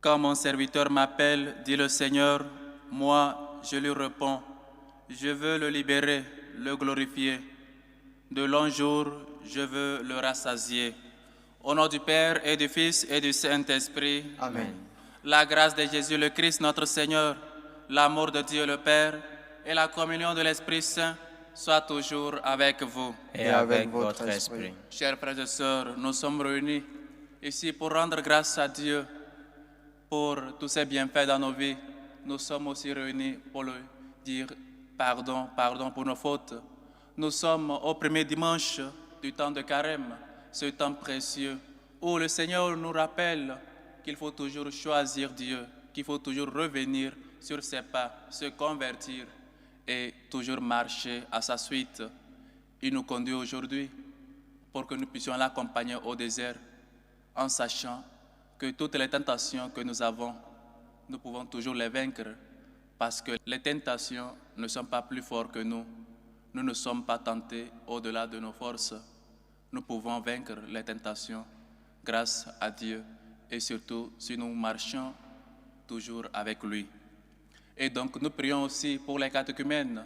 quand mon serviteur m'appelle, dit le Seigneur, moi, je lui réponds, je veux le libérer, le glorifier. De longs jours, je veux le rassasier. Au nom du Père et du Fils et du Saint-Esprit. Amen. La grâce de Jésus le Christ, notre Seigneur, l'amour de Dieu le Père et la communion de l'Esprit Saint soient toujours avec vous. Et avec votre esprit. Chers frères et sœurs, nous sommes réunis ici pour rendre grâce à Dieu pour tous ses bienfaits dans nos vies. Nous sommes aussi réunis pour lui dire pardon pour nos fautes. Nous sommes au premier dimanche du temps de Carême, ce temps précieux où le Seigneur nous rappelle qu'il faut toujours choisir Dieu, qu'il faut toujours revenir sur ses pas, se convertir et toujours marcher à sa suite. Il nous conduit aujourd'hui pour que nous puissions l'accompagner au désert en sachant que toutes les tentations que nous avons, nous pouvons toujours les vaincre parce que les tentations ne sont pas plus fortes que nous. Nous ne sommes pas tentés au-delà de nos forces. Nous pouvons vaincre les tentations grâce à Dieu et surtout si nous marchons toujours avec lui. Et donc nous prions aussi pour les catéchumènes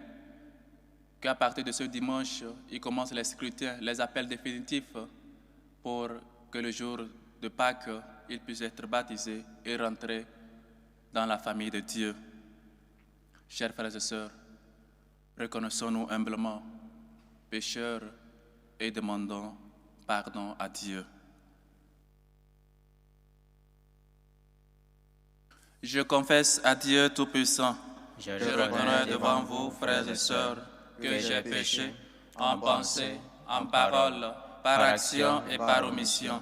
qu'à partir de ce dimanche, ils commencent les scrutins, les appels définitifs pour que le jour de Pâques, ils puissent être baptisés et rentrer dans la famille de Dieu. Chers frères et sœurs, reconnaissons-nous humblement pécheurs et demandons pardon à Dieu. Je confesse à Dieu Tout-Puissant, je reconnais devant vous, frères et sœurs, que j'ai péché en pensée, en parole, par action et par omission.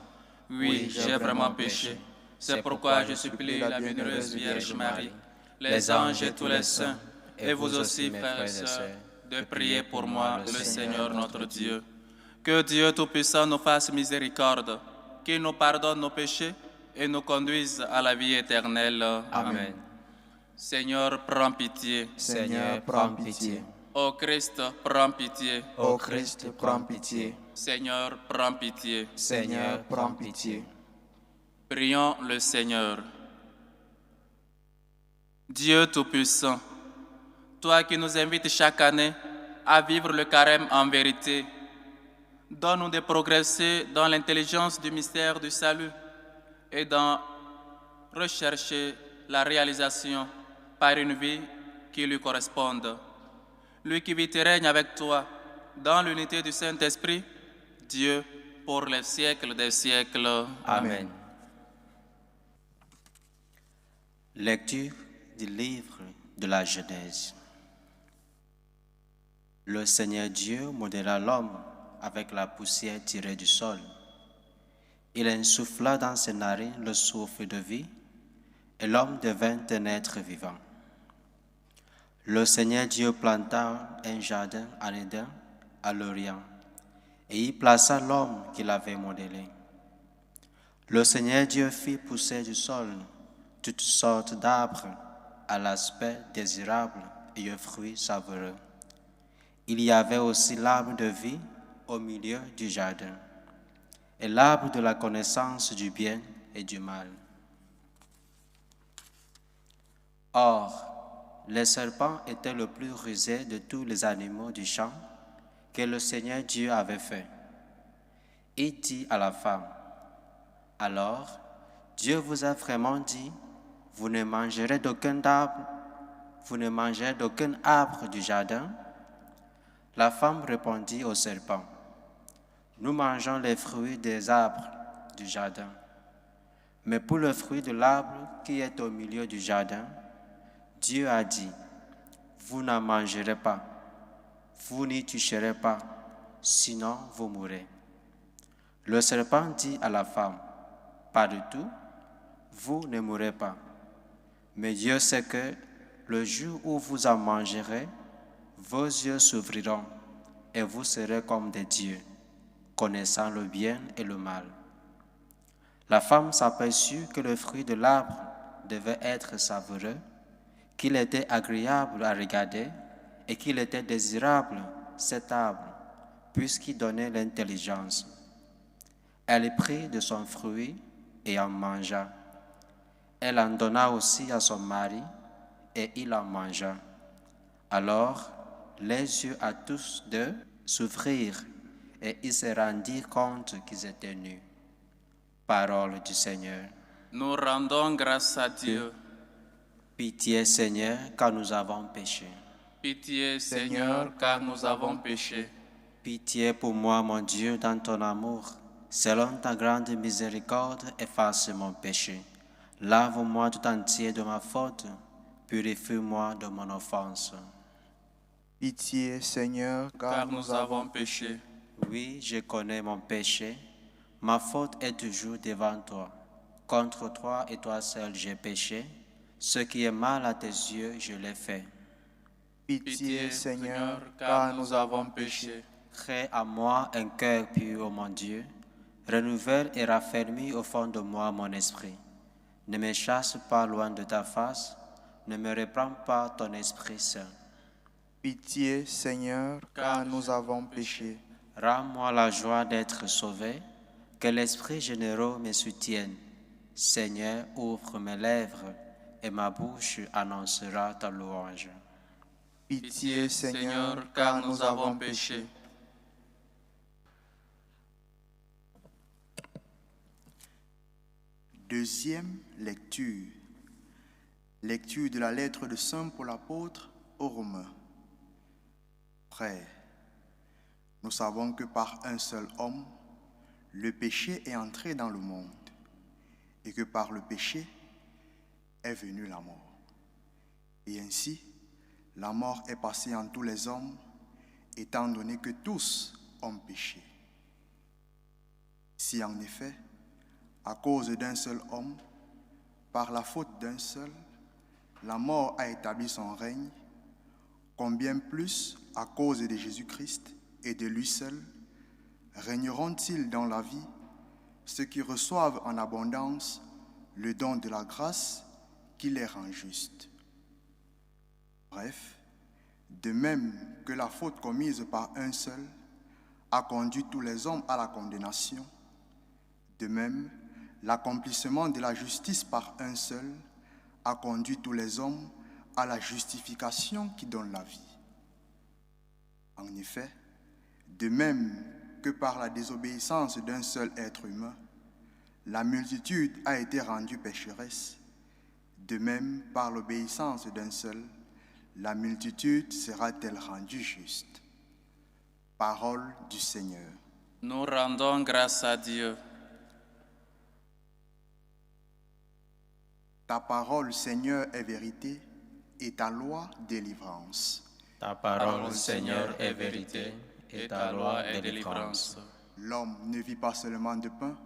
Oui, j'ai vraiment péché. C'est pourquoi je supplie la bienheureuse Vierge Marie, les anges et tous les saints, et vous aussi, frères et sœurs, de prier pour moi, le Seigneur notre Dieu. Que Dieu Tout-Puissant nous fasse miséricorde, qu'il nous pardonne nos péchés et nous conduise à la vie éternelle. Amen. Seigneur, prends pitié. Seigneur, prends pitié. Ô Christ, prends pitié. Ô Christ, prends pitié. Seigneur, prends pitié. Seigneur, prends pitié. Prions le Seigneur. Dieu Tout-Puissant, toi qui nous invites chaque année à vivre le carême en vérité, donne-nous de progresser dans l'intelligence du mystère du salut et d'en rechercher la réalisation par une vie qui lui corresponde. Lui qui vit et règne avec toi dans l'unité du Saint-Esprit, Dieu pour les siècles des siècles. Amen. Lecture du livre de la Genèse. Le Seigneur Dieu modéla l'homme avec la poussière tirée du sol. Il insuffla dans ses narines le souffle de vie, et l'homme devint un être vivant. Le Seigneur Dieu planta un jardin en Éden, à l'Orient, et y plaça l'homme qu'il avait modélé. Le Seigneur Dieu fit pousser du sol toutes sortes d'arbres à l'aspect désirable et aux fruits savoureux. Il y avait aussi l'arbre de vie au milieu du jardin, et l'arbre de la connaissance du bien et du mal. Or, le serpent était le plus rusé de tous les animaux du champ que le Seigneur Dieu avait fait. Il dit à la femme, « Alors, Dieu vous a vraiment dit, vous ne mangerez d'aucun arbre du jardin ?» La femme répondit au serpent, « Nous mangeons les fruits des arbres du jardin. Mais pour le fruit de l'arbre qui est au milieu du jardin, Dieu a dit, vous n'en mangerez pas, vous n'y toucherez pas, sinon vous mourrez. » Le serpent dit à la femme, « Pas du tout, vous ne mourrez pas. Mais Dieu sait que le jour où vous en mangerez, vos yeux s'ouvriront et vous serez comme des dieux, connaissant le bien et le mal. » La femme s'aperçut que le fruit de l'arbre devait être savoureux, qu'il était agréable à regarder et qu'il était désirable, cet arbre, puisqu'il donnait l'intelligence. Elle prit de son fruit et en mangea. Elle en donna aussi à son mari, et il en mangea. Alors, les yeux à tous deux s'ouvrirent, et ils se rendirent compte qu'ils étaient nus. Parole du Seigneur. Nous rendons grâce à Dieu. Pitié, Seigneur, car nous avons péché. Pitié, Seigneur, car nous avons péché. Pitié pour moi, mon Dieu, dans ton amour. Selon ta grande miséricorde, efface mon péché. Lave-moi tout entier de ma faute. Purifie-moi de mon offense. Pitié, Seigneur, Car nous avons péché. Oui, je connais mon péché. Ma faute est toujours devant toi. Contre toi et toi seul j'ai péché. Ce qui est mal à tes yeux, je l'ai fait. Pitié, Seigneur, car nous avons péché. Crée à moi un cœur pur, ô mon Dieu. Renouvelle et raffermis au fond de moi mon esprit. Ne me chasse pas loin de ta face. Ne me reprends pas ton Esprit Saint. Pitié, Seigneur, car nous avons péché. Rends-moi la joie d'être sauvé. Que l'Esprit généreux me soutienne. Seigneur, ouvre mes lèvres et ma bouche annoncera ta louange. Pitié, Seigneur, car nous avons péché. Deuxième lecture. Lecture de la lettre de Saint Paul apôtre aux Romains. Frères, nous savons que par un seul homme, le péché est entré dans le monde, et que par le péché est venue la mort. Et ainsi, la mort est passée en tous les hommes, étant donné que tous ont péché. Si en effet, à cause d'un seul homme, par la faute d'un seul, la mort a établi son règne, combien plus, à cause de Jésus-Christ et de lui seul, régneront-ils dans la vie ceux qui reçoivent en abondance le don de la grâce qui les rend justes. Bref, de même que la faute commise par un seul a conduit tous les hommes à la condamnation, de même, l'accomplissement de la justice par un seul a conduit tous les hommes à la justification qui donne la vie. En effet, de même que par la désobéissance d'un seul être humain, la multitude a été rendue pécheresse, de même par l'obéissance d'un seul, la multitude sera-t-elle rendue juste. Parole du Seigneur. Nous rendons grâce à Dieu. Ta parole, Seigneur, est vérité, et ta loi, délivrance. Ta parole, Seigneur, est vérité, et ta loi est délivrance. L'homme ne vit pas seulement de pain,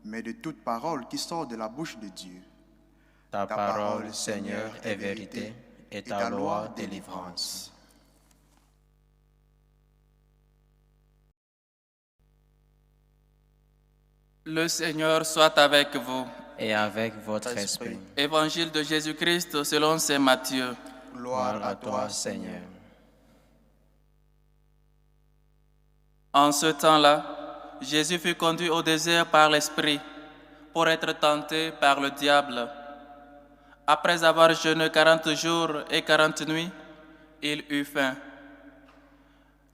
mais de toute parole qui sort de la bouche de Dieu. Ta parole, Seigneur, est vérité, et ta loi, délivrance. Le Seigneur soit avec vous. Et avec votre esprit. Évangile de Jésus-Christ selon saint Matthieu. Gloire à toi, Seigneur. En ce temps-là, Jésus fut conduit au désert par l'Esprit pour être tenté par le diable. Après avoir jeûné 40 jours et 40 nuits, il eut faim.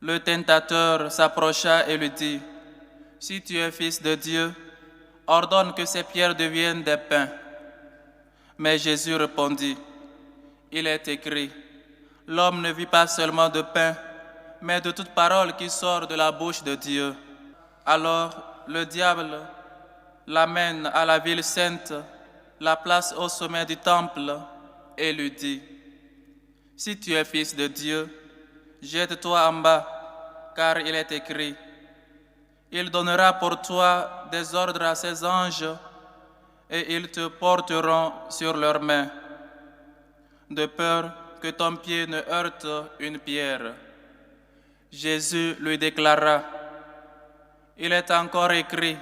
Le tentateur s'approcha et lui dit, « Si tu es fils de Dieu, ordonne que ces pierres deviennent des pains. » Mais Jésus répondit, « Il est écrit, l'homme ne vit pas seulement de pain, mais de toute parole qui sort de la bouche de Dieu. » Alors le diable l'amène à la ville sainte, la place au sommet du temple, et lui dit, « Si tu es fils de Dieu, jette-toi en bas, car il est écrit, il donnera pour toi des ordres à ses anges, et ils te porteront sur leurs mains, de peur que ton pied ne heurte une pierre. » Jésus lui déclara, « Il est encore écrit,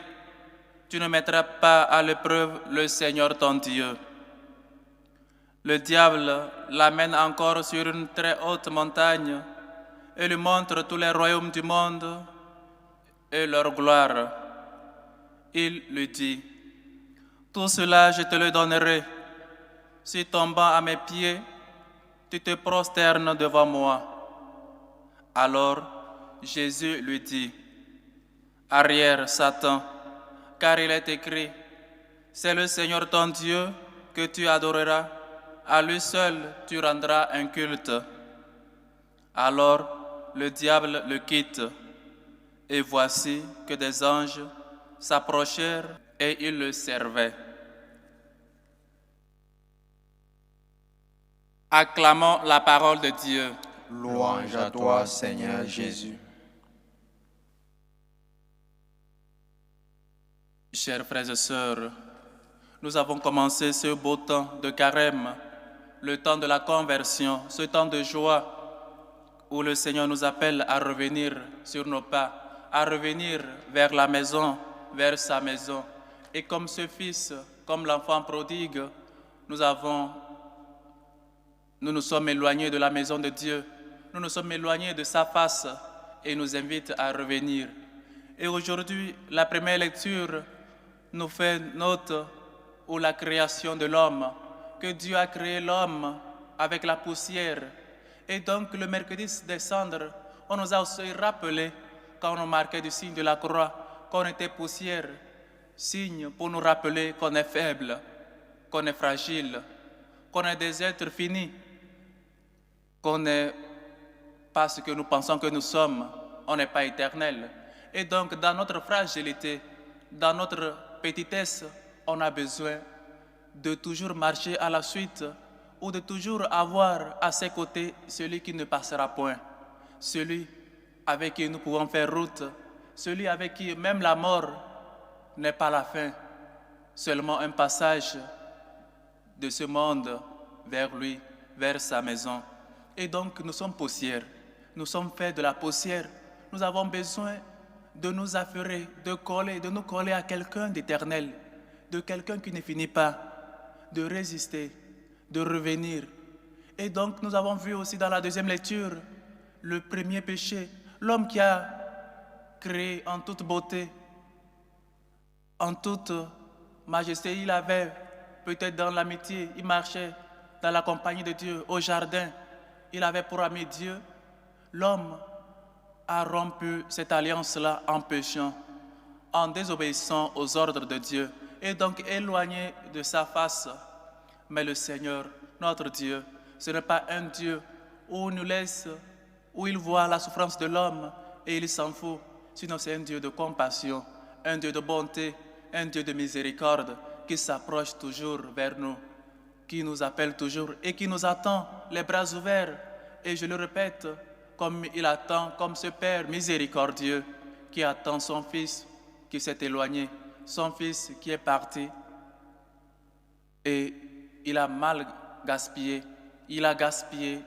tu ne mettras pas à l'épreuve le Seigneur ton Dieu. » Le diable l'amène encore sur une très haute montagne et lui montre tous les royaumes du monde et leur gloire. Il lui dit, « Tout cela je te le donnerai si tombant à mes pieds, tu te prosternes devant moi. Alors Jésus lui dit, arrière, Satan, car il est écrit, c'est le Seigneur ton Dieu que tu adoreras, à lui seul tu rendras un culte. Alors le diable le quitte, et voici que des anges s'approchèrent et ils le servaient. Acclamons la parole de Dieu. Louange à toi, Seigneur Jésus. Chers frères et sœurs, nous avons commencé ce beau temps de carême, le temps de la conversion, ce temps de joie où le Seigneur nous appelle à revenir sur nos pas, à revenir vers la maison, vers sa maison. Et comme ce fils, comme l'enfant prodigue, nous nous sommes éloignés de la maison de Dieu, nous nous sommes éloignés de sa face et nous invite à revenir. Et aujourd'hui, la première lecture nous fait note où la création de l'homme, que Dieu a créé l'homme avec la poussière. Et donc le mercredi des cendres, on nous a aussi rappelé, quand on marquait du signe de la croix, qu'on était poussière, signe pour nous rappeler qu'on est faible, qu'on est fragile, qu'on est des êtres finis, qu'on n'est pas ce que nous pensons que nous sommes, on n'est pas éternel. Et donc dans notre fragilité, dans notre petitesse, on a besoin de toujours marcher à la suite ou de toujours avoir à ses côtés celui qui ne passera point, celui avec qui nous pouvons faire route, celui avec qui même la mort n'est pas la fin, seulement un passage de ce monde vers lui, vers sa maison. Et donc nous sommes poussière, nous sommes faits de la poussière, nous avons besoin de nous affairer, de nous coller à quelqu'un d'éternel, de quelqu'un qui ne finit pas, de résister, de revenir. Et donc nous avons vu aussi dans la deuxième lecture le premier péché, l'homme qui a créé en toute beauté, en toute majesté, il avait peut-être dans l'amitié, il marchait dans la compagnie de Dieu, au jardin, il avait pour ami Dieu. L'homme a rompu cette alliance-là en péchant, en désobéissant aux ordres de Dieu, et donc éloigné de sa face. Mais le Seigneur, notre Dieu, ce n'est pas un Dieu où il voit la souffrance de l'homme et il s'en fout. Sinon c'est un Dieu de compassion, un Dieu de bonté, un Dieu de miséricorde qui s'approche toujours vers nous, qui nous appelle toujours et qui nous attend les bras ouverts. Et je le répète, comme il attend, comme ce Père miséricordieux qui attend son Fils qui s'est éloigné, son Fils qui est parti. Et il a mal gaspillé, il a gaspillé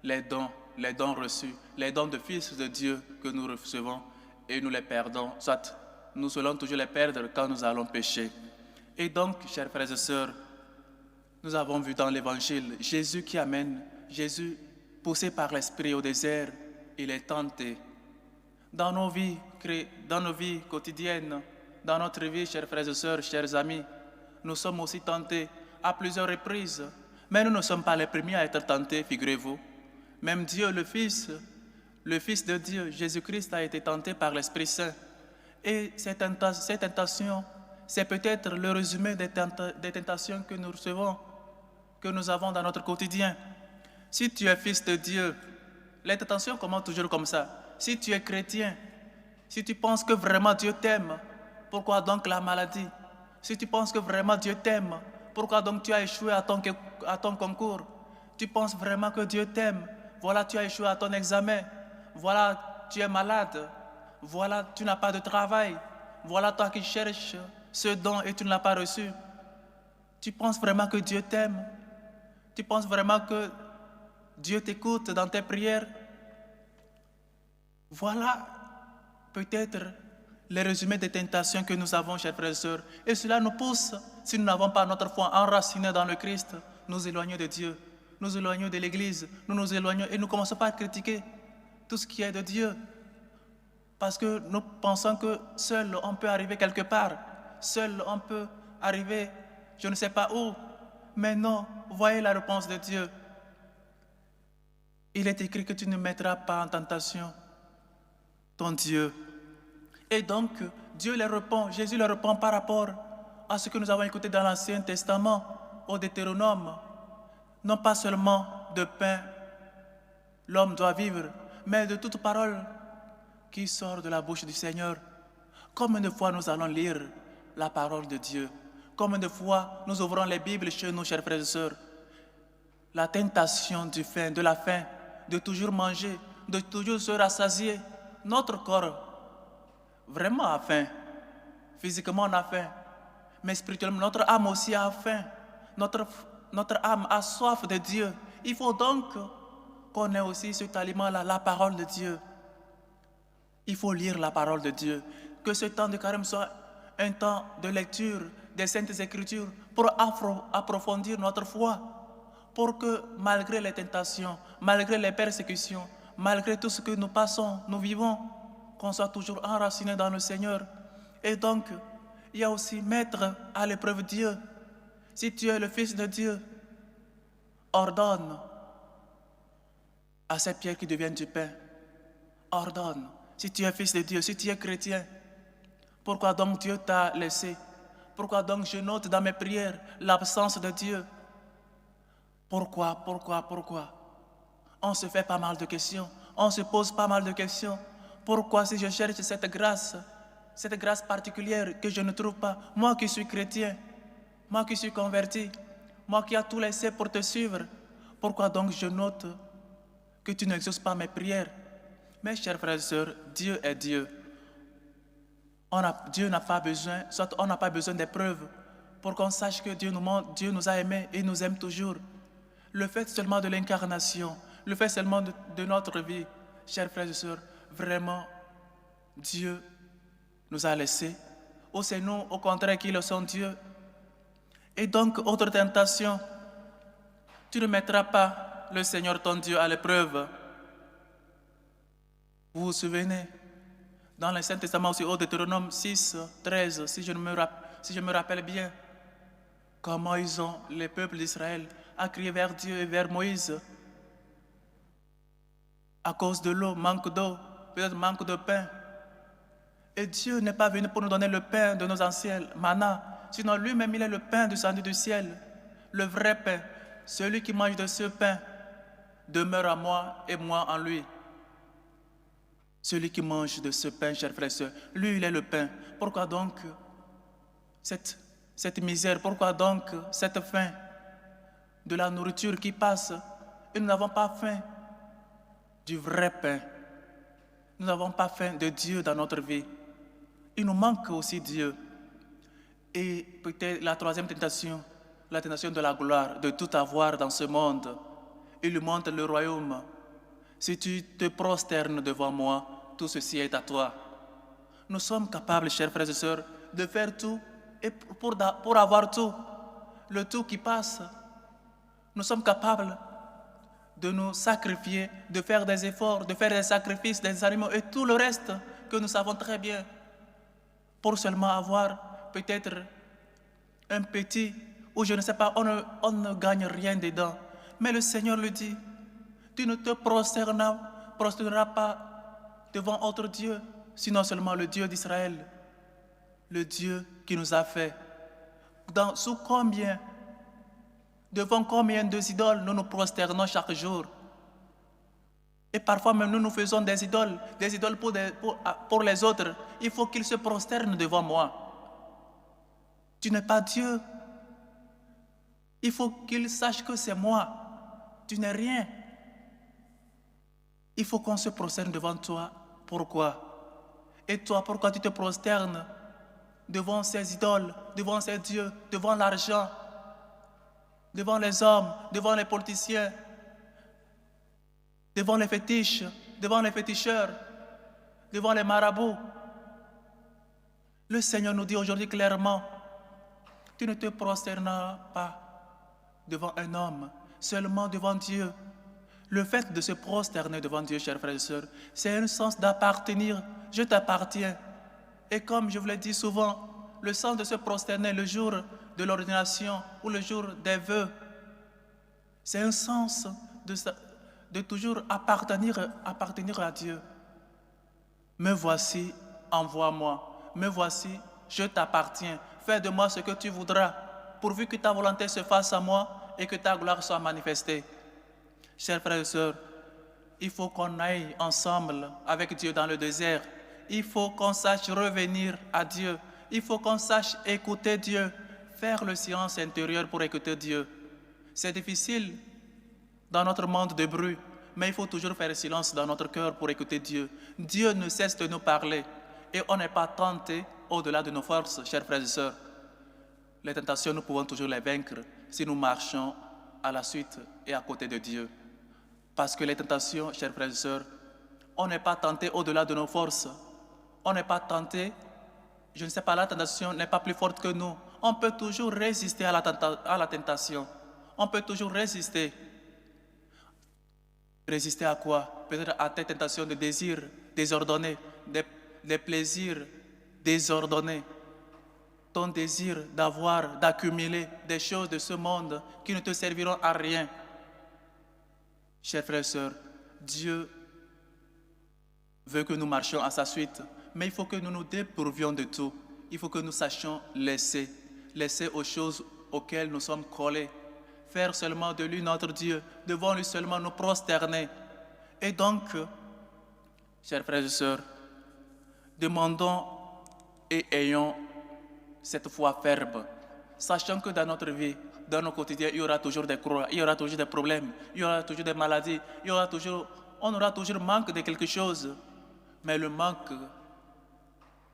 les dons reçus, les dons de Fils de Dieu que nous recevons et nous les perdons, soit nous allons toujours les perdre quand nous allons pécher. Et donc, chers frères et sœurs, nous avons vu dans l'Évangile Jésus qui amène, Jésus poussé par l'Esprit au désert, il est tenté. Dans nos vies quotidiennes, dans notre vie, chers frères et sœurs, chers amis, nous sommes aussi tentés à plusieurs reprises. Mais nous ne sommes pas les premiers à être tentés, figurez-vous. Même Dieu, le Fils de Dieu, Jésus-Christ, a été tenté par l'Esprit Saint. Et cette tentation, c'est peut-être le résumé des tentations que nous recevons, que nous avons dans notre quotidien. Si tu es fils de Dieu, les tentations commencent toujours comme ça. Si tu es chrétien, si tu penses que vraiment Dieu t'aime, pourquoi donc la maladie? Si tu penses que vraiment Dieu t'aime, pourquoi donc tu as échoué à ton concours? Tu penses vraiment que Dieu t'aime? Voilà, tu as échoué à ton examen. Voilà, tu es malade. Voilà, tu n'as pas de travail. Voilà, toi qui cherches ce don et tu ne l'as pas reçu. Tu penses vraiment que Dieu t'aime? Tu penses vraiment que Dieu t'écoute dans tes prières? Voilà peut-être les résumés des tentations que nous avons, chers frères et sœurs. Et cela nous pousse, si nous n'avons pas notre foi enracinée dans le Christ, nous éloignons de Dieu, nous éloignons de l'Église, nous nous éloignons et nous commençons pas à critiquer tout ce qui est de Dieu. Parce que nous pensons que seul on peut arriver quelque part, seul on peut arriver je ne sais pas où. Mais non, voyez la réponse de Dieu. Il est écrit que tu ne mettras pas en tentation ton Dieu. Et donc, Dieu leur répond, Jésus leur répond par rapport à ce que nous avons écouté dans l'Ancien Testament, au Deutéronome. Non pas seulement de pain l'homme doit vivre, mais de toute parole qui sort de la bouche du Seigneur. Combien de fois nous allons lire la parole de Dieu? Combien de fois nous ouvrons les Bibles chez nous, chers frères et sœurs? La tentation du faim, de la faim, de toujours manger, de toujours se rassasier. Notre corps vraiment a faim. Physiquement, on a faim. Mais spirituellement, notre âme aussi a faim. Notre âme a soif de Dieu. Il faut donc qu'on ait aussi cet aliment-là, la parole de Dieu. Il faut lire la parole de Dieu. Que ce temps de carême soit un temps de lecture des Saintes Écritures pour approfondir notre foi. Pour que malgré les tentations, malgré les persécutions, malgré tout ce que nous passons, nous vivons, qu'on soit toujours enracinés dans le Seigneur. Et donc, il y a aussi mettre à l'épreuve Dieu. Si tu es le Fils de Dieu, ordonne à ces pierres qui deviennent du pain. Ordonne. Si tu es Fils de Dieu, si tu es chrétien, pourquoi donc Dieu t'a laissé? Pourquoi donc je note dans mes prières l'absence de Dieu? Pourquoi? On se fait pas mal de questions. On se pose pas mal de questions. Pourquoi si je cherche cette grâce particulière que je ne trouve pas, moi qui suis chrétien, moi qui suis converti, moi qui ai tout laissé pour te suivre, pourquoi donc je note que tu n'exauces pas mes prières? Mes chers frères et sœurs, Dieu est Dieu. Dieu n'a pas besoin, soit on n'a pas besoin d'épreuves pour qu'on sache que Dieu nous a aimés et nous aime toujours. Le fait seulement de l'incarnation, le fait seulement de notre vie, chers frères et sœurs, vraiment, Dieu nous a laissés. Ou c'est nous, au contraire, qui le sont Dieu. Et donc, autre tentation, tu ne mettras pas le Seigneur ton Dieu à l'épreuve. Vous vous souvenez, dans l'Ancien Testament aussi, au Deutéronome 6, 13, si je me rappelle bien, comment les peuples d'Israël a crié vers Dieu et vers Moïse à cause de l'eau, manque d'eau, peut-être manque de pain. Et Dieu n'est pas venu pour nous donner le pain de nos anciens, manna, sinon lui-même il est le pain descendu du ciel, le vrai pain. Celui qui mange de ce pain demeure en moi et moi en lui. Celui qui mange de ce pain, chers frères et sœurs, lui il est le pain. Pourquoi donc cette misère, pourquoi donc cette faim de la nourriture qui passe et nous n'avons pas faim du vrai pain. Nous n'avons pas faim de Dieu dans notre vie. Il nous manque aussi Dieu. Et peut-être la troisième tentation, la tentation de la gloire, de tout avoir dans ce monde. Il lui montre le royaume. Si tu te prosternes devant moi, tout ceci est à toi. Nous sommes capables, chers frères et sœurs, de faire tout et pour avoir tout, le tout qui passe. Nous sommes capables de nous sacrifier, de faire des efforts, de faire des sacrifices, des animaux et tout le reste que nous savons très bien pour seulement avoir peut-être un petit, ou je ne sais pas, on ne gagne rien dedans. Mais le Seigneur le dit, tu ne te prosterneras pas devant autre Dieu, sinon seulement le Dieu d'Israël, le Dieu qui nous a fait. Devant combien de idoles nous nous prosternons chaque jour? Et parfois même nous faisons des idoles pour les autres. Il faut qu'ils se prosternent devant moi. Tu n'es pas Dieu. Il faut qu'ils sachent que c'est moi. Tu n'es rien. Il faut qu'on se prosterne devant toi. Pourquoi? Et toi, pourquoi tu te prosternes devant ces idoles, devant ces dieux, devant l'argent, devant les hommes, devant les politiciens, devant les fétiches, devant les féticheurs, devant les marabouts? Le Seigneur nous dit aujourd'hui clairement, tu ne te prosterneras pas devant un homme, seulement devant Dieu. Le fait de se prosterner devant Dieu, chers frères et sœurs, c'est un sens d'appartenir. Je t'appartiens. Et comme je vous l'ai dit souvent, le sens de se prosterner le jour de l'ordination ou le jour des vœux, C'est un sens de toujours appartenir à Dieu. Me voici, envoie-moi. Me voici, je t'appartiens. Fais de moi ce que tu voudras, pourvu que ta volonté se fasse à moi et que ta gloire soit manifestée. Chers frères et sœurs, il faut qu'on aille ensemble avec Dieu dans le désert. Il faut qu'on sache revenir à Dieu. Il faut qu'on sache écouter Dieu, faire le silence intérieur pour écouter Dieu. C'est difficile dans notre monde de bruit, mais il faut toujours faire silence dans notre cœur pour écouter Dieu. Dieu ne cesse de nous parler et on n'est pas tenté au-delà de nos forces, chers frères et sœurs. Les tentations, nous pouvons toujours les vaincre si nous marchons à la suite et à côté de Dieu. Parce que les tentations, chers frères et sœurs, on n'est pas tenté au-delà de nos forces. On n'est pas tenté, je ne sais pas, la tentation n'est pas plus forte que nous. On peut toujours résister à la tentation. On peut toujours résister. Résister à quoi? Peut-être à tes tentations de désirs désordonnés, des plaisirs désordonnés. Ton désir d'avoir, d'accumuler des choses de ce monde qui ne te serviront à rien. Chers frères et sœurs, Dieu veut que nous marchions à sa suite, mais il faut que nous nous dépourvions de tout. Il faut que nous sachions laisser aux choses auxquelles nous sommes collés, faire seulement de lui notre Dieu, devant lui seulement nous prosterner. Et donc, chers frères et sœurs, demandons et ayons cette foi ferme, sachant que dans notre vie, dans nos quotidiens, il y aura toujours des croix, il y aura toujours des problèmes, il y aura toujours des maladies, on aura toujours manque de quelque chose. Mais le manque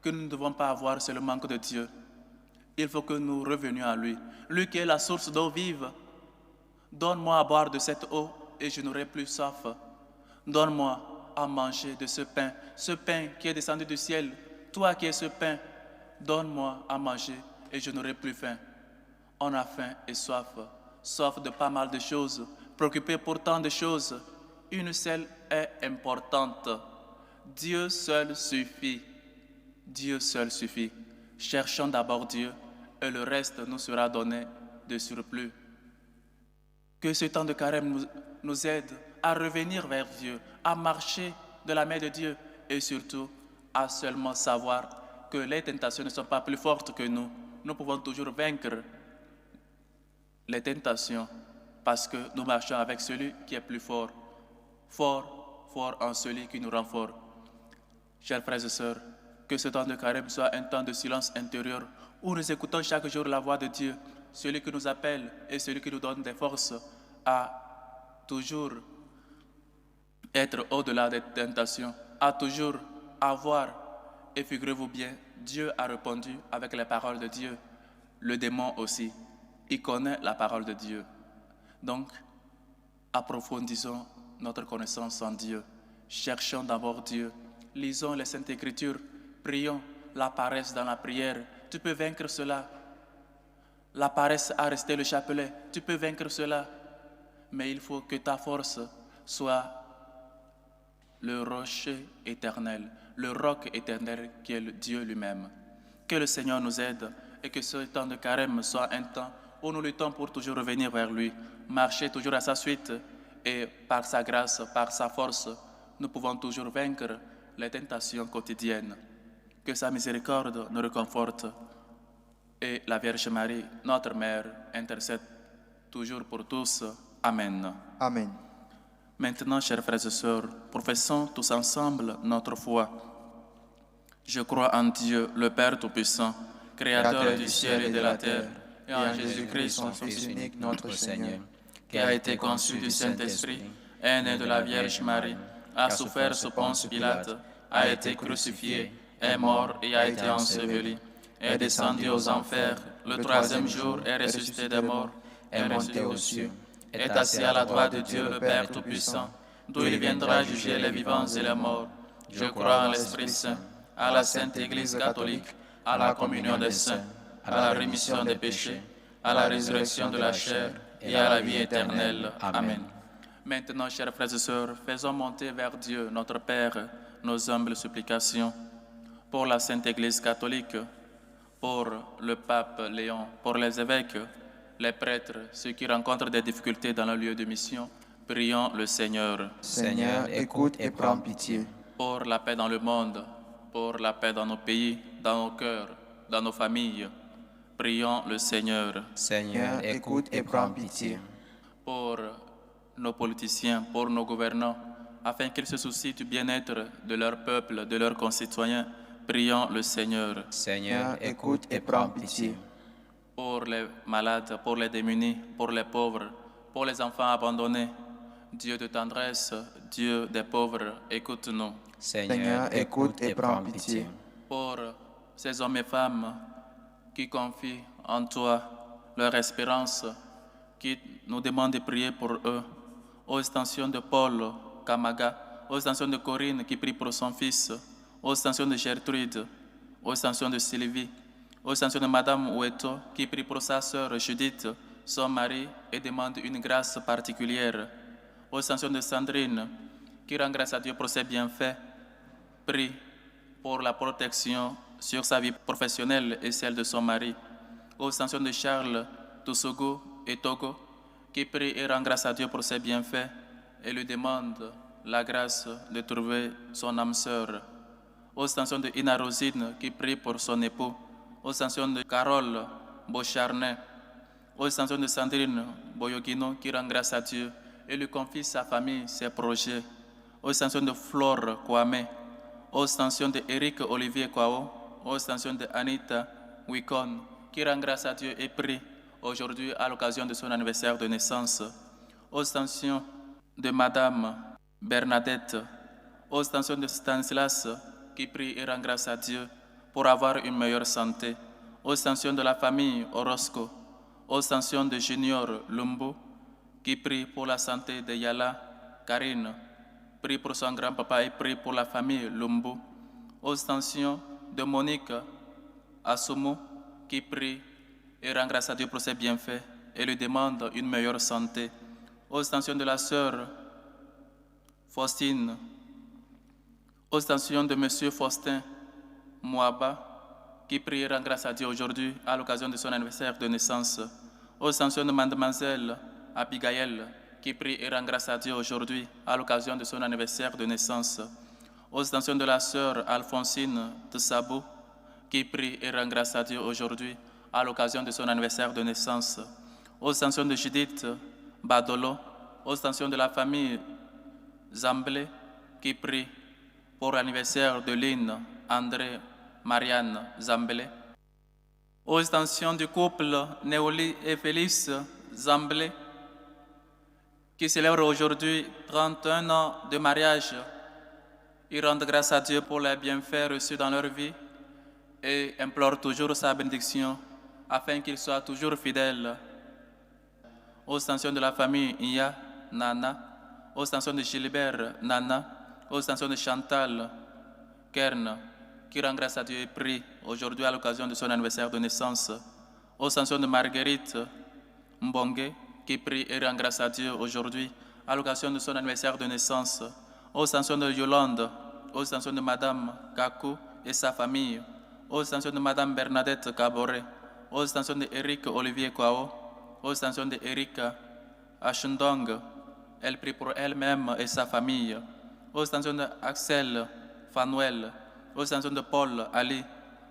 que nous ne devons pas avoir, c'est le manque de Dieu. Il faut que nous revenions à lui. Lui qui est la source d'eau vive. Donne-moi à boire de cette eau et je n'aurai plus soif. Donne-moi à manger de ce pain qui est descendu du ciel. Toi qui es ce pain, donne-moi à manger et je n'aurai plus faim. On a faim et soif de pas mal de choses, préoccupé pour tant de choses. Une seule est importante. Dieu seul suffit. Dieu seul suffit. Cherchons d'abord Dieu et le reste nous sera donné de surplus. Que ce temps de carême nous aide à revenir vers Dieu, à marcher de la main de Dieu et surtout à seulement savoir que les tentations ne sont pas plus fortes que nous. Nous pouvons toujours vaincre les tentations parce que nous marchons avec celui qui est plus fort. Fort en celui qui nous rend fort. Chers frères et sœurs, que ce temps de carême soit un temps de silence intérieur où nous écoutons chaque jour la voix de Dieu, celui qui nous appelle et celui qui nous donne des forces à toujours être au-delà des tentations, à toujours avoir. Et figurez-vous bien, Dieu a répondu avec les paroles de Dieu. Le démon aussi, il connaît la parole de Dieu. Donc, approfondissons notre connaissance en Dieu. Cherchons d'abord Dieu. Lisons les Saintes Écritures. Prions la paresse dans la prière. Tu peux vaincre cela. La paresse à rester le chapelet. Tu peux vaincre cela. Mais il faut que ta force soit le rocher éternel, le roc éternel qui est le Dieu lui-même. Que le Seigneur nous aide et que ce temps de carême soit un temps où nous luttons pour toujours revenir vers lui, marcher toujours à sa suite et par sa grâce, par sa force, nous pouvons toujours vaincre les tentations quotidiennes. Que sa miséricorde nous réconforte et la Vierge Marie, notre Mère, intercède toujours pour tous. Amen. Amen. Maintenant, chers frères et sœurs, professons tous ensemble notre foi. Je crois en Dieu, le Père Tout-Puissant, Créateur du ciel et de la terre, et en Jésus-Christ, son Fils unique, notre Seigneur, qui a été conçu du Saint-Esprit, est né de la Vierge Marie, a souffert sous Ponce Pilate, a été crucifié, est mort et a été enseveli, est descendu aux enfers, le troisième jour est ressuscité des morts, est monté aux cieux, est assis à la droite de Dieu le Père Tout-Puissant, d'où il viendra juger les vivants et les morts. Je crois en l'Esprit Saint, à la Sainte Église catholique, à la communion des saints, à la rémission des péchés, à la résurrection de la chair et à la vie éternelle. Amen. Maintenant, chers frères et sœurs, faisons monter vers Dieu, notre Père, nos humbles supplications pour la Sainte Église catholique, pour le pape Léon, pour les évêques les prêtres, ceux qui rencontrent des difficultés dans leur lieu de mission, prions le Seigneur. Seigneur, écoute et prends pitié. Pour la paix dans le monde, pour la paix dans nos pays, dans nos cœurs, dans nos familles, prions le Seigneur. Seigneur, écoute et prends pitié. Pour nos politiciens, pour nos gouvernants, afin qu'ils se soucient du bien-être de leur peuple, de leurs concitoyens, prions le Seigneur. Seigneur, écoute et prends pitié. Pour les malades, pour les démunis, pour les pauvres, pour les enfants abandonnés, Dieu de tendresse, Dieu des pauvres, écoute-nous. Seigneur, écoute et prends pitié. Pour ces hommes et femmes qui confient en toi leur espérance, qui nous demandent de prier pour eux, aux extensions de Paul Kamaga, aux extensions de Corinne qui prie pour son fils, aux extensions de Gertrude, aux extensions de Sylvie, aux extensions de Madame Oueto qui prie pour sa sœur Judith, son mari, et demande une grâce particulière, aux extensions de Sandrine qui rend grâce à Dieu pour ses bienfaits, prie pour la protection sur sa vie professionnelle et celle de son mari, aux extensions de Charles, Toussougou et Togo qui prie et rend grâce à Dieu pour ses bienfaits et lui demande la grâce de trouver son âme sœur, aux extensions de Ina Rosine qui prie pour son époux, aux extensions de Carole Beaucharnet, aux extensions de Sandrine Boyogino qui rend grâce à Dieu et lui confie sa famille, ses projets, aux extensions de Flore Kwame, aux extensions de Eric Olivier Kwao, aux extensions de Anita Wicon qui rend grâce à Dieu et prie aujourd'hui à l'occasion de son anniversaire de naissance, aux extensions de Madame Bernadette, aux extensions de Stanislas qui prie et rend grâce à Dieu pour avoir une meilleure santé, aux extensions de la famille Orozco, aux extensions de Junior Lumbu qui prie pour la santé de Yala Karine, prie pour son grand-papa et prie pour la famille Lumbu, aux extensions de Monique Asumu qui prie et rend grâce à Dieu pour ses bienfaits et lui demande une meilleure santé, aux extensions de la sœur Faustine, aux extensions de Monsieur Faustin Mouaba qui prie et rend grâce à Dieu aujourd'hui à l'occasion de son anniversaire de naissance, aux extensions de Mademoiselle Abigail qui prie et rend grâce à Dieu aujourd'hui à l'occasion de son anniversaire de naissance, aux extensions de la sœur Alphonsine Tsabou qui prie et rend grâce à Dieu aujourd'hui à l'occasion de son anniversaire de naissance, aux extensions de Judith Badolo, aux extensions de la famille Zamblé qui prie pour l'anniversaire de Lynn, André, Marianne Zamblé, aux extensions du couple Néoli et Félix Zamblé qui célèbrent aujourd'hui 31 ans de mariage. Ils rendent grâce à Dieu pour les bienfaits reçus dans leur vie et implorent toujours sa bénédiction afin qu'ils soient toujours fidèles. Aux extensions de la famille Iya, Nana, aux extensions de Gilbert, Nana, aux extensions de Chantal, Kern, qui rend grâce à Dieu et prie aujourd'hui à l'occasion de son anniversaire de naissance. Aux extensions de Marguerite Mbongue, qui prie et rend grâce à Dieu aujourd'hui à l'occasion de son anniversaire de naissance. Aux extensions de Yolande, aux extensions de Madame Kakou et sa famille, aux extensions de Madame Bernadette Caboret, aux extensions de Eric Olivier Kwao, aux extensions de Erika Ashundong, elle prie pour elle-même et sa famille, aux extensions de Axel Fanuel, aux extensions de Paul Ali,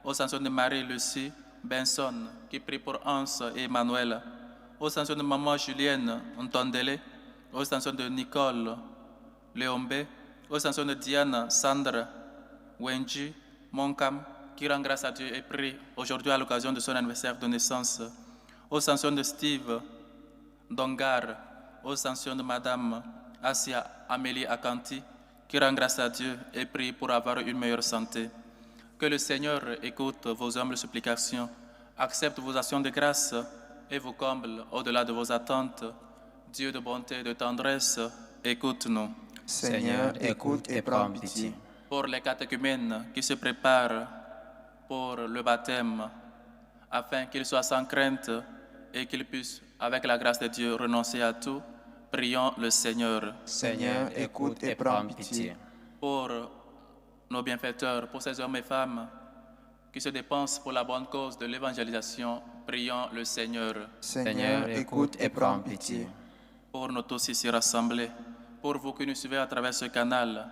aux extensions de Marie-Lucie Benson, qui prie pour Hans et Emmanuel, aux extensions de Maman Julienne Ntondele, aux extensions de Nicole Léombe, aux extensions de Diane Sandra Wenji Monkam, qui rend grâce à Dieu et prie aujourd'hui à l'occasion de son anniversaire de naissance, aux extensions de Steve Dongar, aux extensions de Madame Asia Amélie Akanti, qui rend grâce à Dieu et prie pour avoir une meilleure santé. Que le Seigneur écoute vos humbles supplications, accepte vos actions de grâce et vous comble au-delà de vos attentes. Dieu de bonté et de tendresse, écoute-nous. Seigneur, écoute et prends pitié. Pour les catéchumènes qui se préparent pour le baptême, afin qu'ils soient sans crainte et qu'ils puissent, avec la grâce de Dieu, renoncer à tout, prions le Seigneur. Seigneur, écoute et prends pitié. Pour nos bienfaiteurs, pour ces hommes et femmes qui se dépensent pour la bonne cause de l'évangélisation, prions le Seigneur. Seigneur, écoute et prends pitié. Pour nous tous ici rassemblés, pour vous qui nous suivez à travers ce canal,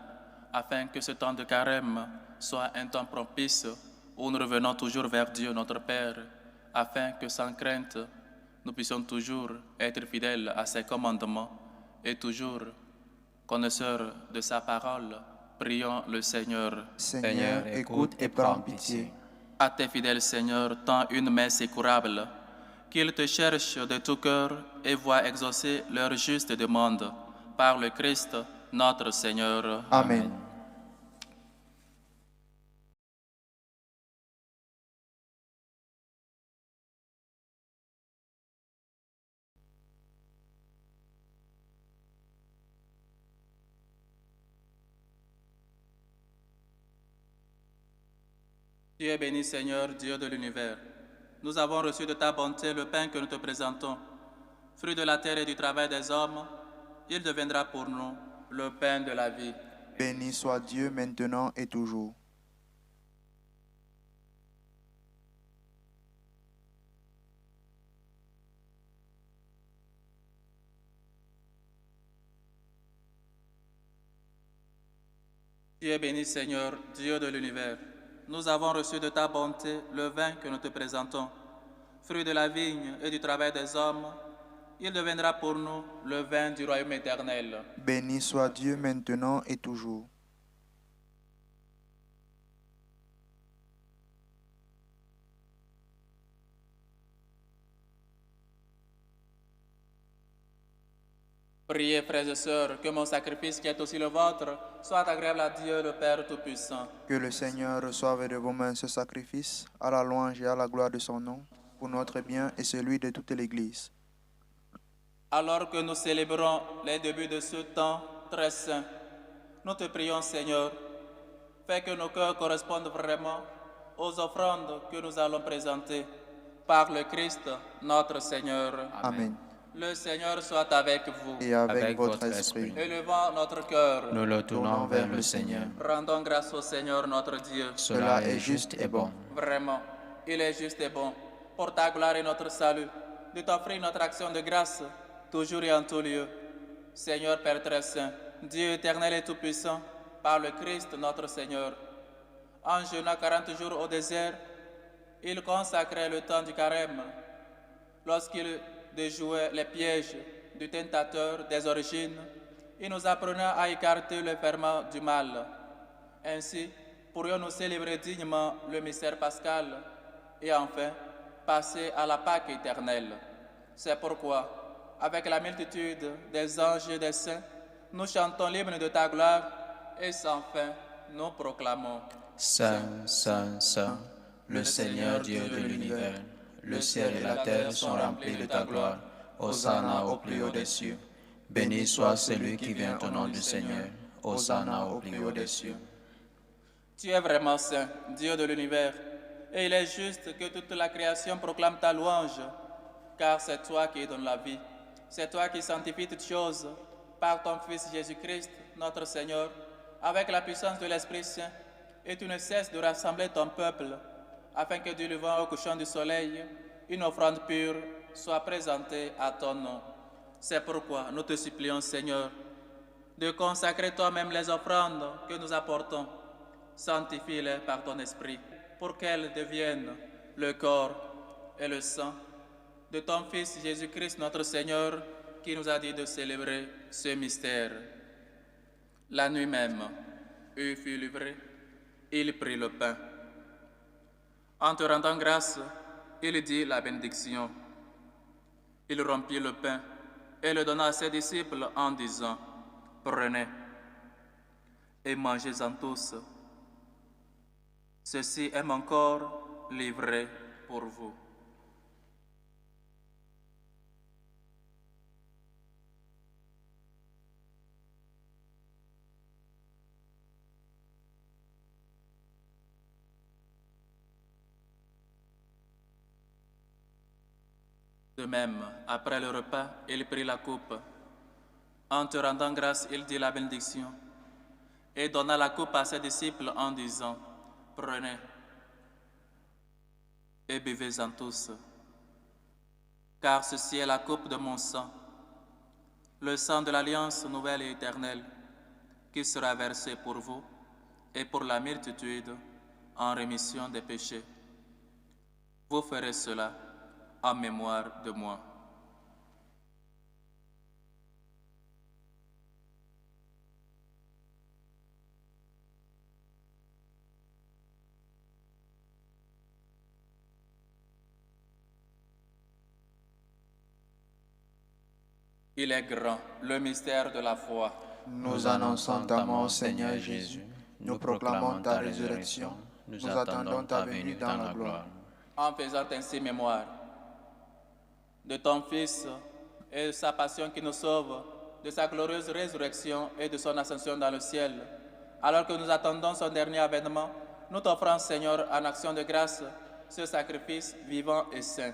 afin que ce temps de carême soit un temps propice où nous revenons toujours vers Dieu notre Père, afin que sans crainte, nous puissions toujours être fidèles à ses commandements et toujours connaisseurs de sa parole. Prions le Seigneur. Seigneur, écoute et prends pitié. À tes fidèles, Seigneur, tends une main secourable, qu'ils te cherchent de tout cœur et voient exaucer leurs justes demandes. Par le Christ, notre Seigneur. Amen. Tu es béni, Seigneur, Dieu de l'univers. Nous avons reçu de ta bonté le pain que nous te présentons. Fruit de la terre et du travail des hommes, il deviendra pour nous le pain de la vie. Béni soit Dieu maintenant et toujours. Tu es béni, Seigneur, Dieu de l'univers. Nous avons reçu de ta bonté le vin que nous te présentons. Fruit de la vigne et du travail des hommes, il deviendra pour nous le vin du royaume éternel. Béni soit Dieu maintenant et toujours. Priez, frères et sœurs, que mon sacrifice, qui est aussi le vôtre, soit agréable à Dieu, le Père Tout-Puissant. Que le Seigneur reçoive de vos mains ce sacrifice, à la louange et à la gloire de son nom, pour notre bien et celui de toute l'Église. Alors que nous célébrons les débuts de ce temps très saint, nous te prions, Seigneur, fais que nos cœurs correspondent vraiment aux offrandes que nous allons présenter par le Christ, notre Seigneur. Amen. Le Seigneur soit avec vous. Et avec votre esprit. Élevons notre cœur. Nous le tournons vers le Seigneur. Rendons grâce au Seigneur notre Dieu. Cela est juste et bon. Vraiment, il est juste et bon, pour ta gloire et notre salut, de t'offrir notre action de grâce, toujours et en tout lieu. Seigneur Père très saint, Dieu éternel et tout-puissant, par le Christ notre Seigneur. En jeûnant 40 jours au désert, il consacrait le temps du carême, lorsqu'il déjouait les pièges du tentateur des origines, il nous apprenait à écarter le ferment du mal. Ainsi, pourrions-nous célébrer dignement le mystère pascal et enfin passer à la Pâque éternelle. C'est pourquoi, avec la multitude des anges et des saints, nous chantons l'hymne de ta gloire et sans fin nous proclamons. Saint, Saint, Saint, le Seigneur Dieu de l'univers. Le ciel et la terre sont remplis de ta gloire. Hosanna au plus haut des cieux. Béni soit celui qui vient au nom du Seigneur. Hosanna au plus haut des cieux. Tu es vraiment saint, Dieu de l'univers, et il est juste que toute la création proclame ta louange, car c'est toi qui donnes la vie. C'est toi qui sanctifies toutes choses par ton Fils Jésus-Christ, notre Seigneur, avec la puissance de l'Esprit Saint, et tu ne cesses de rassembler ton peuple, afin que du levant au couchant du soleil, une offrande pure soit présentée à ton nom. C'est pourquoi nous te supplions, Seigneur, de consacrer toi-même les offrandes que nous apportons. Sanctifie-les par ton esprit, pour qu'elles deviennent le corps et le sang de ton Fils Jésus-Christ, notre Seigneur, qui nous a dit de célébrer ce mystère. La nuit même, où il fut livré, il prit le pain. En te rendant grâce, il dit la bénédiction. Il rompit le pain et le donna à ses disciples en disant, « Prenez et mangez-en tous. Ceci est mon corps livré pour vous. » De même, après le repas, il prit la coupe. En te rendant grâce, il dit la bénédiction et donna la coupe à ses disciples en disant, « Prenez et buvez-en tous. Car ceci est la coupe de mon sang, le sang de l'alliance nouvelle et éternelle, qui sera versé pour vous et pour la multitude en rémission des péchés. Vous ferez cela en mémoire de moi. Il est grand, le mystère de la foi. Nous annonçons ta mort, Seigneur Jésus. Nous proclamons ta résurrection. Nous attendons ta venue dans la gloire. En faisant ainsi mémoire de ton Fils et de sa passion qui nous sauve, de sa glorieuse résurrection et de son ascension dans le ciel, alors que nous attendons son dernier avènement, nous t'offrons, Seigneur, en action de grâce, ce sacrifice vivant et saint.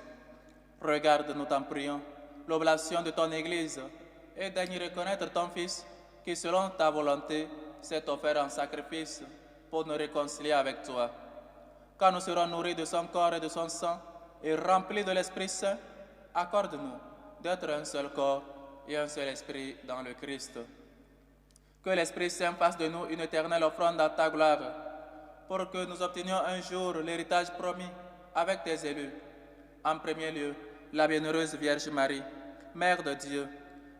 Regarde, nous t'en prions, l'oblation de ton Église et daigne reconnaître ton Fils qui, selon ta volonté, s'est offert en sacrifice pour nous réconcilier avec toi. Quand nous serons nourris de son corps et de son sang et remplis de l'Esprit Saint, accorde-nous d'être un seul corps et un seul esprit dans le Christ. Que l'Esprit Saint fasse de nous une éternelle offrande à ta gloire, pour que nous obtenions un jour l'héritage promis avec tes élus. En premier lieu, la bienheureuse Vierge Marie, Mère de Dieu,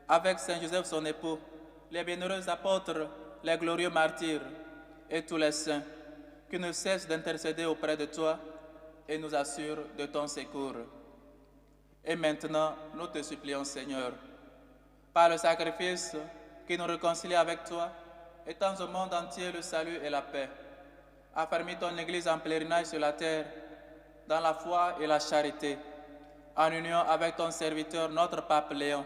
avec Saint Joseph son époux, les bienheureux apôtres, les glorieux martyrs et tous les saints, qui ne cessent d'intercéder auprès de toi et nous assurent de ton secours. Et maintenant, nous te supplions, Seigneur, par le sacrifice qui nous réconcilie avec toi, étends au monde entier le salut et la paix. Affermis ton Église en pèlerinage sur la terre, dans la foi et la charité, en union avec ton serviteur, notre pape Léon,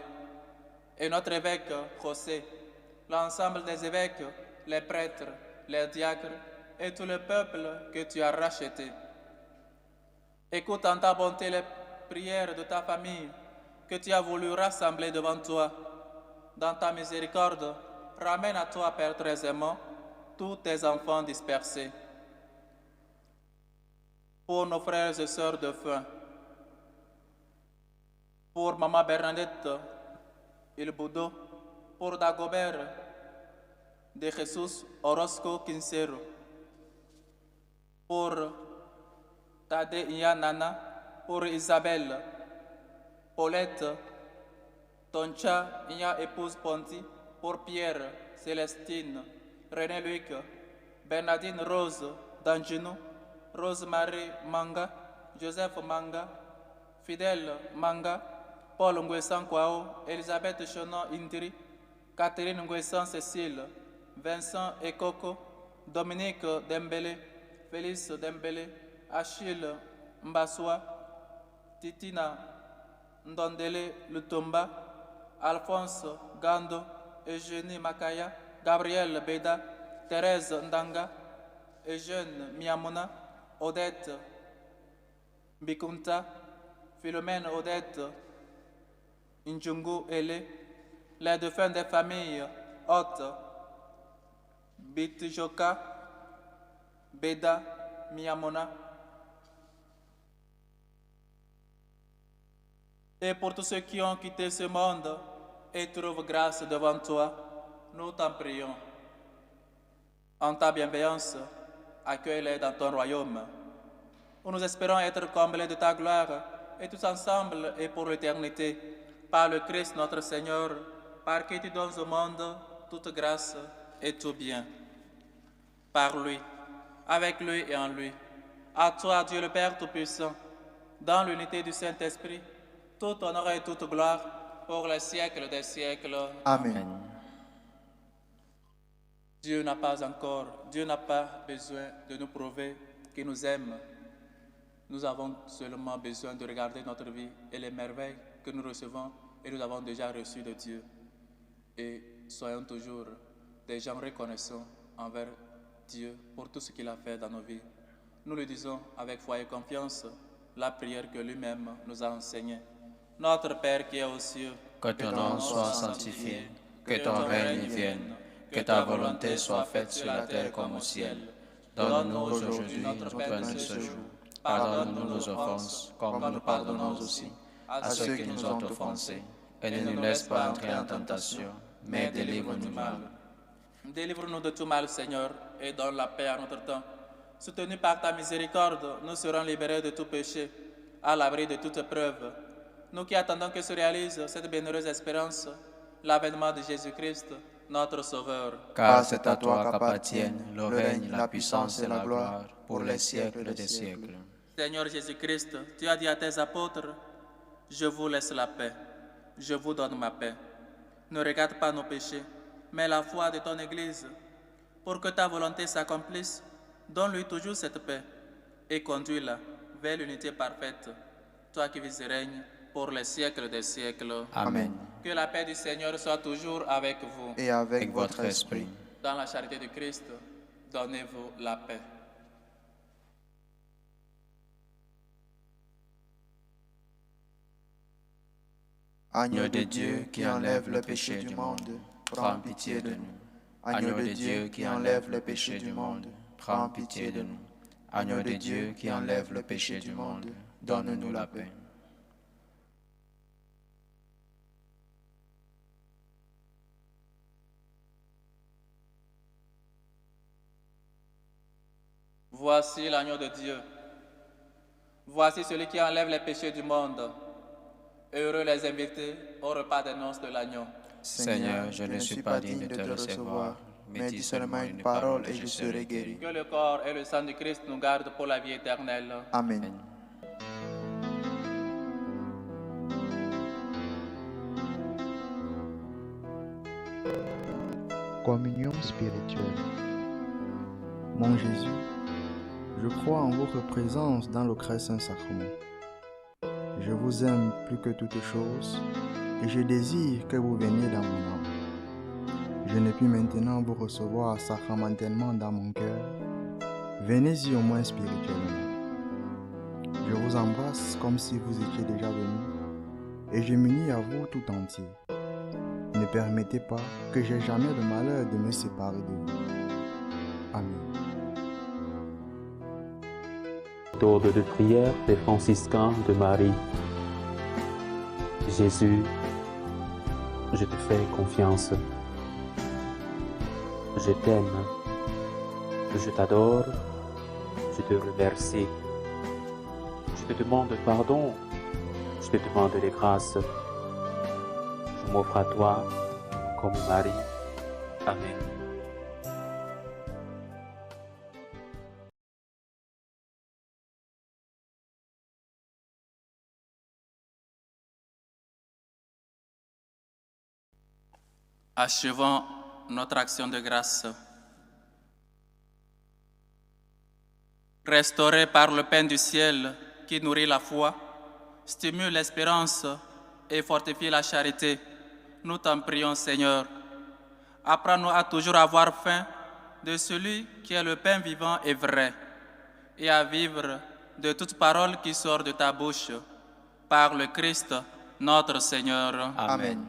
et notre évêque José, l'ensemble des évêques, les prêtres, les diacres et tout le peuple que tu as racheté. Écoute en ta bonté les prières de ta famille que tu as voulu rassembler devant toi. Dans ta miséricorde, ramène à toi, Père très aimant, tous tes enfants dispersés. Pour nos frères et sœurs de faim, pour Maman Bernadette Il Budo, pour Dagobert de Jesus Orozco Quincero, pour Tade Nana, pour Isabelle, Paulette, Toncha, Nia épouse Ponti, pour Pierre, Célestine, René Luc, Bernardine Rose D'Angino, Rose-Marie Manga, Joseph Manga, Fidèle Manga, Paul Nguessan Kwao, Elisabeth Chonon Indiri, Catherine Nguessan Cécile, Vincent Ekoko, Dominique Dembélé, Félix Dembélé, Achille Mbassoua, Titina Ndondele Lutomba, Alphonse Gando, Eugénie Makaya, Gabriel Beda, Thérèse Ndanga, Eugène Miamona, Odette Bikunta, Philomène Odette Njungu Ele, les défunts des familles Hôte, Bitjoka, Beda, Miamona. Et pour tous ceux qui ont quitté ce monde et trouvent grâce devant toi, nous t'en prions. En ta bienveillance, accueille-les dans ton royaume, où nous espérons être comblés de ta gloire, et tous ensemble et pour l'éternité, par le Christ notre Seigneur, par qui tu donnes au monde toute grâce et tout bien. Par lui, avec lui et en lui, à toi, Dieu le Père Tout-Puissant, dans l'unité du Saint-Esprit, tout honneur et toute gloire pour les siècles des siècles. Amen. Dieu n'a pas besoin de nous prouver qu'il nous aime. Nous avons seulement besoin de regarder notre vie et les merveilles que nous recevons et nous avons déjà reçues de Dieu. Et soyons toujours des gens reconnaissants envers Dieu pour tout ce qu'il a fait dans nos vies. Nous le disons avec foi et confiance, la prière que lui-même nous a enseignée. Notre Père qui est aux cieux, que ton nom soit sanctifié, que ton règne vienne, que ta volonté soit faite sur la terre comme au ciel. Donne-nous aujourd'hui notre pain de ce jour. Pardonne-nous nos offenses, comme nous pardonnons aussi à ceux qui nous ont offensés. Et ne nous laisse pas entrer en tentation, mais délivre-nous du mal. Délivre-nous de tout mal, Seigneur, et donne la paix à notre temps. Soutenus par ta miséricorde, nous serons libérés de tout péché, à l'abri de toute épreuve. Nous qui attendons que se réalise cette bienheureuse espérance, l'avènement de Jésus-Christ, notre Sauveur. Car c'est à toi qu'appartiennent le règne, la puissance et la gloire pour les siècles des siècles. Seigneur Jésus-Christ, tu as dit à tes apôtres, « Je vous laisse la paix, je vous donne ma paix. Ne regarde pas nos péchés, mais la foi de ton Église. Pour que ta volonté s'accomplisse, donne-lui toujours cette paix et conduis-la vers l'unité parfaite, toi qui vis et règnes pour les siècles des siècles. Amen. Que la paix du Seigneur soit toujours avec vous. Et avec votre esprit. Dans la charité du Christ, donnez-vous la paix. Agneau de Dieu qui enlève le péché du monde, prends pitié de nous. Agneau de Dieu qui enlève le péché du monde, prends pitié de nous. Agneau de Dieu qui enlève le péché du monde, donne-nous la paix. Voici l'agneau de Dieu. Voici celui qui enlève les péchés du monde. Heureux les invités au repas des noces de l'agneau. Seigneur, je ne suis pas digne de te recevoir, mais dis seulement une parole et je serai guéri. Que le corps et le sang du Christ nous gardent pour la vie éternelle. Amen. Communion spirituelle. Mon Jésus, je crois en votre présence dans le très saint sacrement. Je vous aime plus que toute chose et je désire que vous veniez dans mon âme. Je ne puis maintenant vous recevoir sacramentellement dans mon cœur. Venez-y au moins spirituellement. Je vous embrasse comme si vous étiez déjà venu et je m'unis à vous tout entier. Ne permettez pas que j'aie jamais le malheur de me séparer de vous. Amen. Méthode de prière des franciscains de Marie. Jésus, je te fais confiance. Je t'aime. Je t'adore. Je te remercie. Je te demande pardon. Je te demande les grâces. Je m'offre à toi comme Marie. Amen. Achevons notre action de grâce. Restauré par le pain du ciel qui nourrit la foi, stimule l'espérance et fortifie la charité, nous t'en prions, Seigneur. Apprends-nous à toujours avoir faim de celui qui est le pain vivant et vrai, et à vivre de toute parole qui sort de ta bouche, par le Christ, notre Seigneur. Amen.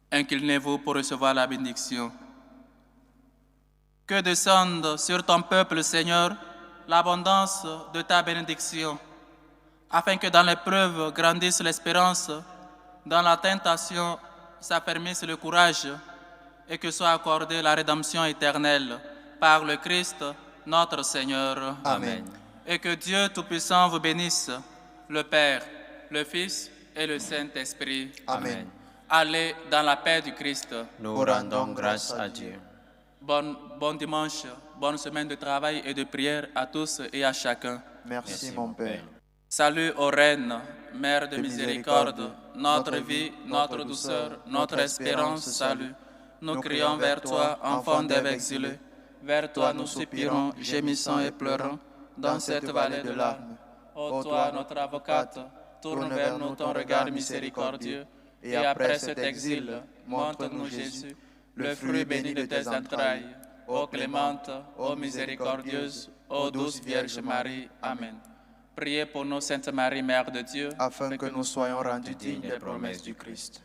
Inclinez-vous pour recevoir la bénédiction. Que descende sur ton peuple, Seigneur, l'abondance de ta bénédiction, afin que dans l'épreuve grandisse l'espérance, dans la tentation s'affermisse le courage, et que soit accordée la rédemption éternelle par le Christ, notre Seigneur. Amen. Et que Dieu Tout-Puissant vous bénisse, le Père, le Fils et le Saint-Esprit. Amen. Allez dans la paix du Christ. Nous rendons grâce à Dieu. Bon dimanche, bonne semaine de travail et de prière à tous et à chacun. Merci, mon Père. Salut aux reines, Mère de miséricorde, notre vie, notre douceur, notre espérance, salut. Nous crions vers toi, enfants d'Ève exilés. Vers toi nous soupirons, gémissant et pleurant, dans cette vallée de larmes. Ô toi, notre avocate, tourne vers nous ton regard miséricordieux, et après cet exil, montre-nous Jésus, le fruit béni de tes entrailles. Ô clémente, ô miséricordieuse, ô douce Vierge Marie. Amen. Priez pour nous, Sainte Marie, Mère de Dieu, Afin que nous soyons rendus dignes des promesses du Christ.